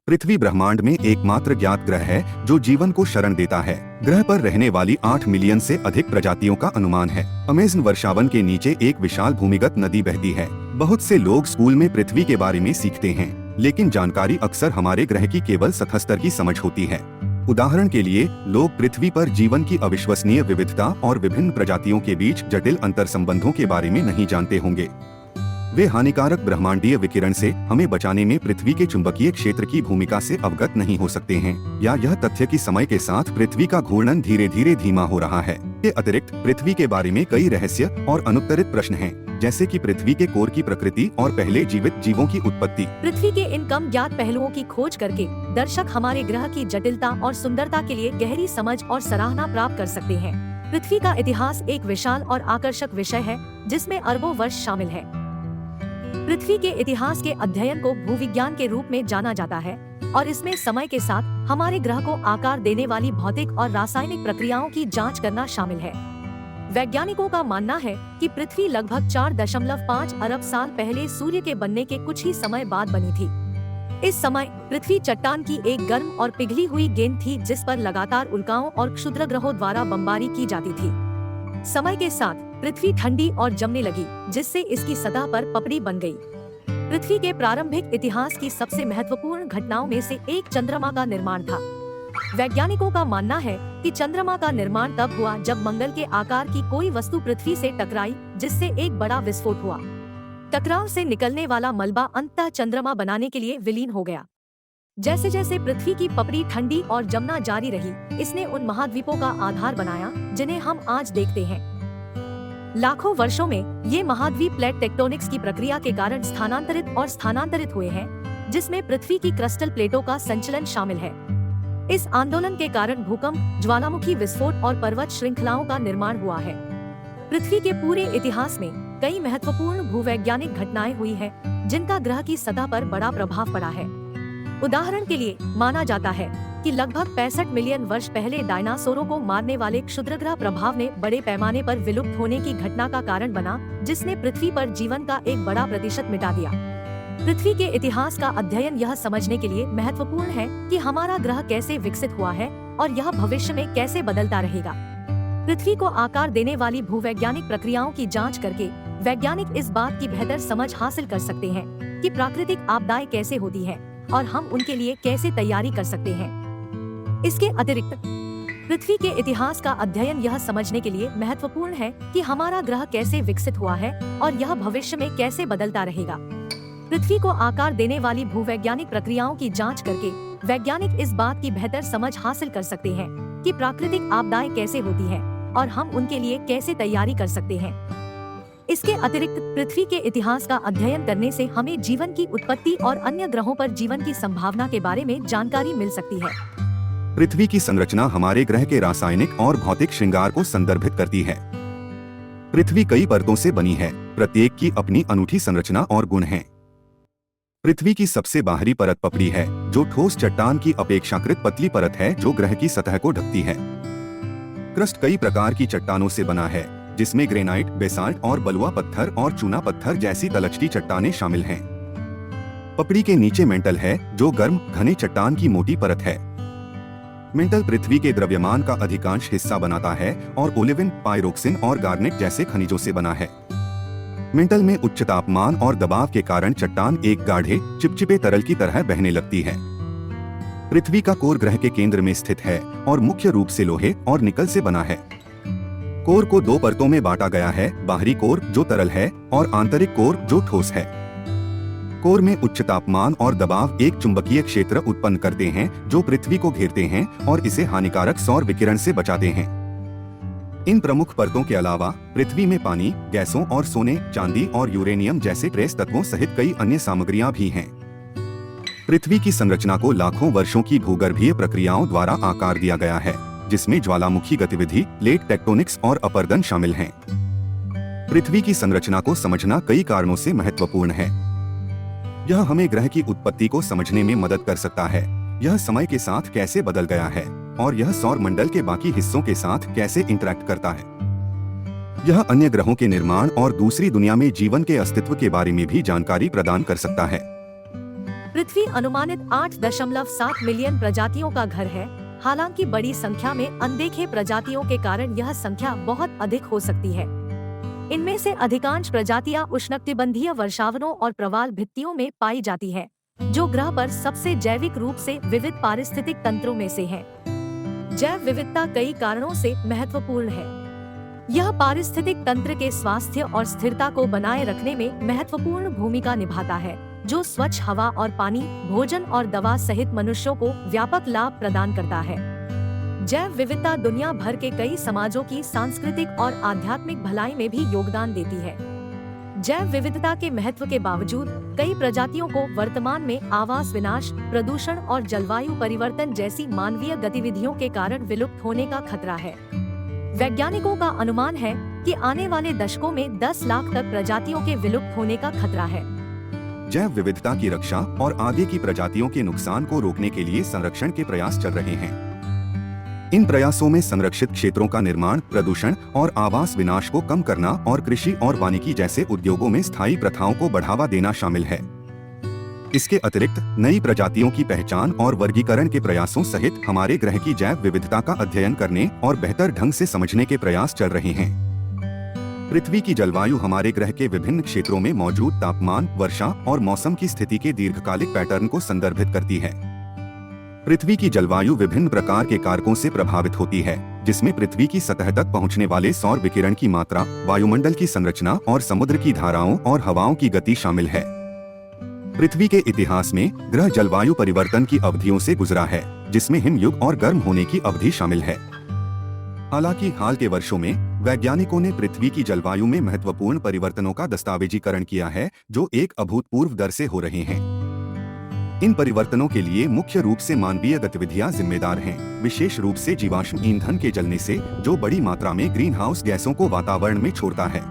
पृथ्वी ब्रह्मांड में एकमात्र ज्ञात ग्रह है जो जीवन को शरण देता है। ग्रह पर रहने वाली 8 मिलियन से अधिक प्रजातियों का अनुमान है। अमेज़न वर्षावन के नीचे एक विशाल भूमिगत नदी बहती है। बहुत से लोग स्कूल में पृथ्वी के बारे में सीखते हैं, लेकिन जानकारी अक्सर हमारे ग्रह की केवल सतह स्तर की समझ होती है। उदाहरण के लिए, लोग पृथ्वी पर जीवन की अविश्वसनीय विविधता और विभिन्न प्रजातियों के बीच जटिल अंतर्संबंधों के बारे में नहीं जानते होंगे। वे हानिकारक ब्रह्मांडीय विकिरण से हमें बचाने में पृथ्वी के चुंबकीय क्षेत्र की भूमिका से अवगत नहीं हो सकते हैं, या यह तथ्य कि समय के साथ पृथ्वी का घूर्णन धीरे धीरे धीमा हो रहा है। के अतिरिक्त पृथ्वी के बारे में कई रहस्य और अनुत्तरित प्रश्न हैं, जैसे कि पृथ्वी के कोर की प्रकृति और पहले जीवित जीवों की उत्पत्ति। पृथ्वी के इन कम ज्ञात पहलुओं की खोज करके दर्शक हमारे ग्रह की जटिलता और सुंदरता के लिए गहरी समझ और सराहना प्राप्त कर सकते हैं। पृथ्वी का इतिहास एक विशाल और आकर्षक विषय है, जिसमें अरबों वर्ष शामिल है। पृथ्वी के इतिहास के अध्ययन को भूविज्ञान के रूप में जाना जाता है, और इसमें समय के साथ हमारे ग्रह को आकार देने वाली भौतिक और रासायनिक प्रक्रियाओं की जांच करना शामिल है। वैज्ञानिकों का मानना है कि पृथ्वी लगभग 4.5 अरब साल पहले सूर्य के बनने के कुछ ही समय बाद बनी थी। इस समय पृथ्वी चट्टान की एक गर्म और पिघली हुई गेंद थी, जिस पर लगातार उल्काओं और क्षुद्रग्रहों द्वारा बमबारी की जाती थी। समय के साथ पृथ्वी ठंडी और जमने लगी, जिससे इसकी सतह पर पपड़ी बन गई। पृथ्वी के प्रारंभिक इतिहास की सबसे महत्वपूर्ण घटनाओं में से एक चंद्रमा का निर्माण था। वैज्ञानिकों का मानना है कि चंद्रमा का निर्माण तब हुआ जब मंगल के आकार की कोई वस्तु पृथ्वी से टकराई, जिससे एक बड़ा विस्फोट हुआ। टकराव से निकलने वाला मलबा अंततः चंद्रमा बनाने के लिए विलीन हो गया। जैसे जैसे पृथ्वी की पपड़ी ठंडी और जमना जारी रही, इसने उन महाद्वीपों का आधार बनाया जिन्हें हम आज देखते हैं। लाखों वर्षों में ये महाद्वीप प्लेट टेक्टोनिक्स की प्रक्रिया के कारण स्थानांतरित हुए हैं, जिसमें पृथ्वी की क्रस्टल प्लेटों का संचलन शामिल है। इस आंदोलन के कारण भूकंप, ज्वालामुखी विस्फोट और पर्वत श्रृंखलाओं का निर्माण हुआ है। पृथ्वी के पूरे इतिहास में कई महत्वपूर्ण भूवैज्ञानिक घटनाएं हुई हैं, जिनका ग्रह की सतह पर बड़ा प्रभाव पड़ा है। उदाहरण के लिए माना जाता है कि लगभग 65 मिलियन वर्ष पहले डायनासोरों को मारने वाले क्षुद्रग्रह प्रभाव ने बड़े पैमाने पर विलुप्त होने की घटना का कारण बना, जिसने पृथ्वी पर जीवन का एक बड़ा प्रतिशत मिटा दिया। पृथ्वी के इतिहास का अध्ययन यह समझने के लिए महत्वपूर्ण है कि हमारा ग्रह कैसे विकसित हुआ है और यह भविष्य में कैसे बदलता रहेगा। पृथ्वी को आकार देने वाली भूवैज्ञानिक प्रक्रियाओं की जांच करके वैज्ञानिक इस बात की बेहतर समझ हासिल कर सकते हैं कि प्राकृतिक आपदाएं कैसे होती हैं और हम उनके लिए कैसे तैयारी कर सकते हैं। इसके अतिरिक्त पृथ्वी के इतिहास का अध्ययन यह समझने के लिए महत्वपूर्ण है कि हमारा ग्रह कैसे विकसित हुआ है और यह भविष्य में कैसे बदलता रहेगा। पृथ्वी को आकार देने वाली भूवैज्ञानिक प्रक्रियाओं की जांच करके वैज्ञानिक इस बात की बेहतर समझ हासिल कर सकते हैं कि प्राकृतिक आपदाएं कैसे होती हैं और हम उनके लिए कैसे तैयारी कर सकते हैं। इसके अतिरिक्त पृथ्वी के इतिहास का अध्ययन करने से हमें जीवन की उत्पत्ति और अन्य ग्रहों पर जीवन की संभावना के बारे में जानकारी मिल सकती है। पृथ्वी की संरचना हमारे ग्रह के रासायनिक और भौतिक श्रृंगार को संदर्भित करती है। पृथ्वी कई परतों से बनी है, प्रत्येक की अपनी अनूठी संरचना और गुण हैं। पृथ्वी की सबसे बाहरी परत पपड़ी है, जो ठोस चट्टान की अपेक्षाकृत पतली परत है जो ग्रह की सतह को ढकती है। क्रस्ट कई प्रकार की चट्टानों से बना है, जिसमें ग्रेनाइट, बेसाल्ट और बलुआ पत्थर और चूना पत्थर जैसी तलछटी चट्टानें शामिल हैं। पपड़ी के नीचे मेंटल है, जो गर्म घने चट्टान की मोटी परत है। मेंटल पृथ्वी के द्रव्यमान का अधिकांश हिस्सा बनाता है और ओलिविन, पायरोक्सिन और गार्नेट जैसे खनिजों से बना है। मेंटल में उच्च तापमान और दबाव के कारण चट्टान एक गाढ़े चिपचिपे तरल की तरह बहने लगती है। पृथ्वी का कोर ग्रह के केंद्र में स्थित है और मुख्य रूप से लोहे और निकल से बना है। कोर को 2 परतों में बांटा गया है, बाहरी कोर जो तरल है और आंतरिक कोर जो ठोस है। कोर में उच्च तापमान और दबाव एक चुंबकीय क्षेत्र उत्पन्न करते हैं जो पृथ्वी को घेरते हैं और इसे हानिकारक सौर विकिरण से बचाते हैं। इन प्रमुख परतों के अलावा पृथ्वी में पानी, गैसों और सोने, चांदी और यूरेनियम जैसे ट्रेस तत्वों सहित कई अन्य सामग्रियां भी हैं। पृथ्वी की संरचना को लाखों वर्षों की भूगर्भीय प्रक्रियाओं द्वारा आकार दिया गया है, जिसमें ज्वालामुखी गतिविधि, प्लेट टेक्टोनिक्स और अपरदन शामिल हैं। पृथ्वी की संरचना को समझना कई कारणों से महत्वपूर्ण है। यह हमें ग्रह की उत्पत्ति को समझने में मदद कर सकता है, यह समय के साथ कैसे बदल गया है और यह सौर मंडल के बाकी हिस्सों के साथ कैसे इंटरैक्ट करता है। यह अन्य ग्रहों के निर्माण और दूसरी दुनिया में जीवन के अस्तित्व के बारे में भी जानकारी प्रदान कर सकता है। पृथ्वी अनुमानित 8.7 मिलियन प्रजातियों का घर है। हालांकि बड़ी संख्या में अनदेखे प्रजातियों के कारण यह संख्या बहुत अधिक हो सकती है। इनमें से अधिकांश प्रजातियां उष्णकटिबंधीय वर्षावनों और प्रवाल भित्तियों में पाई जाती है, जो ग्रह पर सबसे जैविक रूप से विविध पारिस्थितिक तंत्रों में से है। जैव विविधता कई कारणों से महत्वपूर्ण है। यह पारिस्थितिक तंत्र के स्वास्थ्य और स्थिरता को बनाए रखने में महत्वपूर्ण भूमिका निभाता है, जो स्वच्छ हवा और पानी, भोजन और दवा सहित मनुष्यों को व्यापक लाभ प्रदान करता है। जैव विविधता दुनिया भर के कई समाजों की सांस्कृतिक और आध्यात्मिक भलाई में भी योगदान देती है। जैव विविधता के महत्व के बावजूद कई प्रजातियों को वर्तमान में आवास विनाश, प्रदूषण और जलवायु परिवर्तन जैसी मानवीय गतिविधियों के कारण विलुप्त होने का खतरा है। वैज्ञानिकों का अनुमान है कि आने वाले दशकों में 10 लाख तक प्रजातियों के विलुप्त होने का खतरा है। जैव विविधता की रक्षा और आगे की प्रजातियों के नुकसान को रोकने के लिए संरक्षण के प्रयास चल रहे हैं। इन प्रयासों में संरक्षित क्षेत्रों का निर्माण, प्रदूषण और आवास विनाश को कम करना और कृषि और वानिकी जैसे उद्योगों में स्थायी प्रथाओं को बढ़ावा देना शामिल है। इसके अतिरिक्त नई प्रजातियों की पहचान और वर्गीकरण के प्रयासों सहित हमारे ग्रह की जैव विविधता का अध्ययन करने और बेहतर ढंग से समझने के प्रयास चल रहे हैं। पृथ्वी की जलवायु हमारे ग्रह के विभिन्न क्षेत्रों में मौजूद तापमान, वर्षा और मौसम की स्थिति के दीर्घकालिक पैटर्न को संदर्भित करती है। पृथ्वी की जलवायु विभिन्न प्रकार के कारकों से प्रभावित होती है, जिसमें पृथ्वी की सतह तक पहुंचने वाले सौर विकिरण की मात्रा, वायुमंडल की संरचना और समुद्र की धाराओं और हवाओं की गति शामिल है। पृथ्वी के इतिहास में ग्रह जलवायु परिवर्तन की अवधियों से गुजरा है, जिसमें हिमयुग और गर्म होने की अवधि शामिल है। हालांकि हाल के वर्षों में वैज्ञानिकों ने पृथ्वी की जलवायु में महत्वपूर्ण परिवर्तनों का दस्तावेजीकरण किया है, जो एक अभूतपूर्व दर से हो रहे हैं। इन परिवर्तनों के लिए मुख्य रूप से मानवीय गतिविधियां जिम्मेदार हैं, विशेष रूप से जीवाश्म ईंधन के जलने से, जो बड़ी मात्रा में ग्रीन हाउस गैसों को वातावरण में छोड़ता है।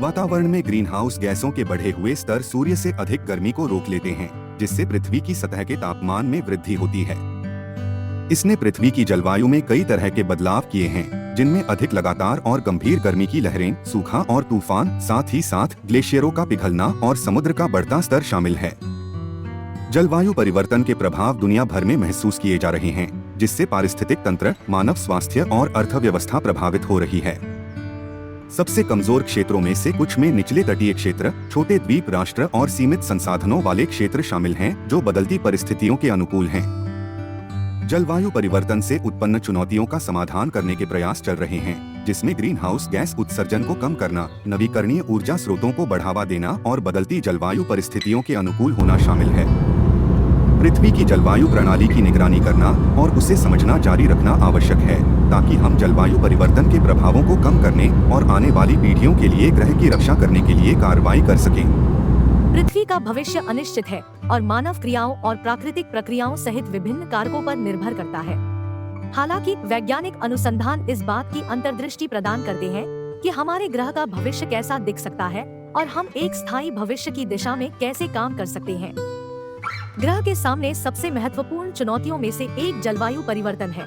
वातावरण में ग्रीन हाउस गैसों के बढ़े हुए स्तर सूर्य से अधिक गर्मी को रोक लेते हैं, जिससे पृथ्वी की सतह के तापमान में वृद्धि होती है। इसने पृथ्वी की जलवायु में कई तरह के बदलाव किए हैं, जिनमें अधिक लगातार और गंभीर गर्मी की लहरें, सूखा और तूफान, साथ ही साथ ग्लेशियरों का पिघलना और समुद्र का बढ़ता स्तर शामिल है। जलवायु परिवर्तन के प्रभाव दुनिया भर में महसूस किए जा रहे हैं, जिससे पारिस्थितिक तंत्र, मानव स्वास्थ्य और अर्थव्यवस्था प्रभावित हो रही है। सबसे कमजोर क्षेत्रों में से कुछ में निचले तटीय क्षेत्र, छोटे द्वीप राष्ट्र और सीमित संसाधनों वाले क्षेत्र शामिल हैं, जो बदलती परिस्थितियों के अनुकूल हैं। जलवायु परिवर्तन से उत्पन्न चुनौतियों का समाधान करने के प्रयास चल रहे हैं, जिसमें ग्रीन हाउस गैस उत्सर्जन को कम करना, नवीकरणीय ऊर्जा स्रोतों को बढ़ावा देना और बदलती जलवायु परिस्थितियों के अनुकूल होना शामिल है। पृथ्वी की जलवायु प्रणाली की निगरानी करना और उसे समझना जारी रखना आवश्यक है, ताकि हम जलवायु परिवर्तन के प्रभावों को कम करने और आने वाली पीढ़ियों के लिए ग्रह की रक्षा करने के लिए कार्रवाई कर सकें। पृथ्वी का भविष्य अनिश्चित है और मानव क्रियाओं और प्राकृतिक प्रक्रियाओं सहित विभिन्न कारकों पर निर्भर करता है। हालांकि वैज्ञानिक अनुसंधान इस बात की अंतर्दृष्टि प्रदान करते हैं कि हमारे ग्रह का भविष्य कैसा दिख सकता है और हम एक स्थायी भविष्य की दिशा में कैसे काम कर सकते हैं। ग्रह के सामने सबसे महत्वपूर्ण चुनौतियों में से एक जलवायु परिवर्तन है।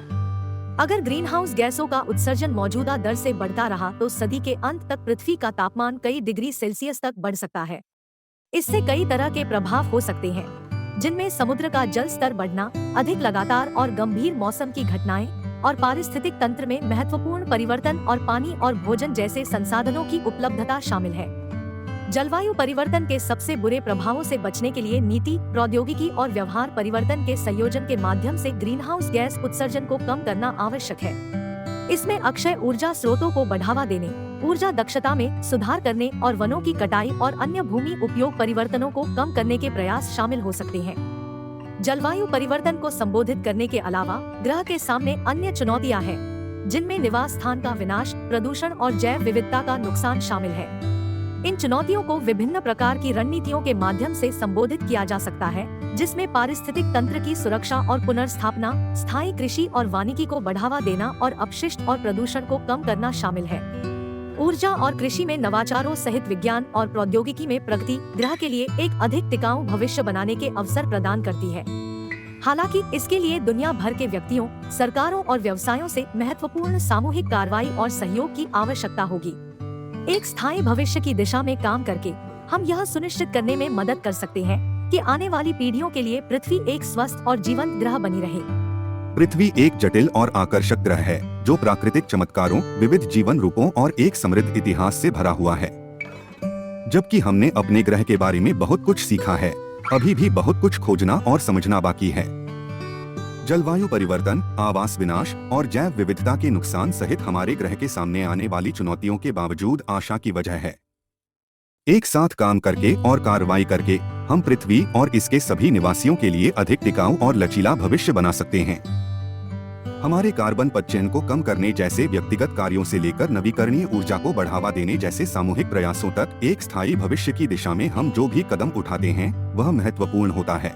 अगर ग्रीन हाउस गैसों का उत्सर्जन मौजूदा दर से बढ़ता रहा तो सदी के अंत तक पृथ्वी का तापमान कई डिग्री सेल्सियस तक बढ़ सकता है। इससे कई तरह के प्रभाव हो सकते हैं, जिनमें समुद्र का जल स्तर बढ़ना, अधिक लगातार और गंभीर मौसम की घटनाएं और पारिस्थितिक तंत्र में महत्वपूर्ण परिवर्तन और पानी और भोजन जैसे संसाधनों की उपलब्धता शामिल है। जलवायु परिवर्तन के सबसे बुरे प्रभावों से बचने के लिए नीति, प्रौद्योगिकी और व्यवहार परिवर्तन के संयोजन के माध्यम से ग्रीनहाउस गैस उत्सर्जन को कम करना आवश्यक है। इसमें अक्षय ऊर्जा स्रोतों को बढ़ावा देने, ऊर्जा दक्षता में सुधार करने और वनों की कटाई और अन्य भूमि उपयोग परिवर्तनों को कम करने के प्रयास शामिल हो सकते हैं। जलवायु परिवर्तन को संबोधित करने के अलावा ग्रह के सामने अन्य चुनौतियां हैं, जिनमें निवास स्थान का विनाश, प्रदूषण और जैव विविधता का नुकसान शामिल है। इन चुनौतियों को विभिन्न प्रकार की रणनीतियों के माध्यम से संबोधित किया जा सकता है, जिसमें पारिस्थितिक तंत्र की सुरक्षा और पुनर्स्थापना, स्थायी कृषि और वानिकी को बढ़ावा देना और अपशिष्ट और प्रदूषण को कम करना शामिल है। ऊर्जा और कृषि में नवाचारों सहित विज्ञान और प्रौद्योगिकी में प्रगति ग्रह के लिए एक अधिक टिकाऊ भविष्य बनाने के अवसर प्रदान करती है। हालांकि इसके लिए दुनिया भर के व्यक्तियों, सरकारों और व्यवसायों से महत्वपूर्ण सामूहिक कार्रवाई और सहयोग की आवश्यकता होगी। एक स्थायी भविष्य की दिशा में काम करके हम यह सुनिश्चित करने में मदद कर सकते हैं कि आने वाली पीढ़ियों के लिए पृथ्वी एक स्वस्थ और जीवंत ग्रह बनी रहे। पृथ्वी एक जटिल और आकर्षक ग्रह है जो प्राकृतिक चमत्कारों, विविध जीवन रूपों और एक समृद्ध इतिहास से भरा हुआ है। जबकि हमने अपने ग्रह के बारे में बहुत कुछ सीखा है, अभी भी बहुत कुछ खोजना और समझना बाकी है। जलवायु परिवर्तन, आवास विनाश और जैव विविधता के नुकसान सहित हमारे ग्रह के सामने आने वाली चुनौतियों के बावजूद आशा की वजह है। एक साथ काम करके और कार्रवाई करके हम पृथ्वी और इसके सभी निवासियों के लिए अधिक टिकाऊ और लचीला भविष्य बना सकते हैं। हमारे कार्बन पदचिह्न को कम करने जैसे व्यक्तिगत कार्यों से लेकर नवीकरणीय ऊर्जा को बढ़ावा देने जैसे सामूहिक प्रयासों तक एक स्थायी भविष्य की दिशा में हम जो भी कदम उठाते हैं वह महत्वपूर्ण होता है।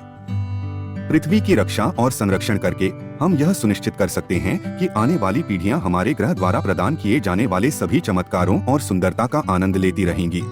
पृथ्वी की रक्षा और संरक्षण करके हम यह सुनिश्चित कर सकते हैं कि आने वाली पीढ़ियां हमारे ग्रह द्वारा प्रदान किए जाने वाले सभी चमत्कारों और सुंदरता का आनंद लेती रहेंगी।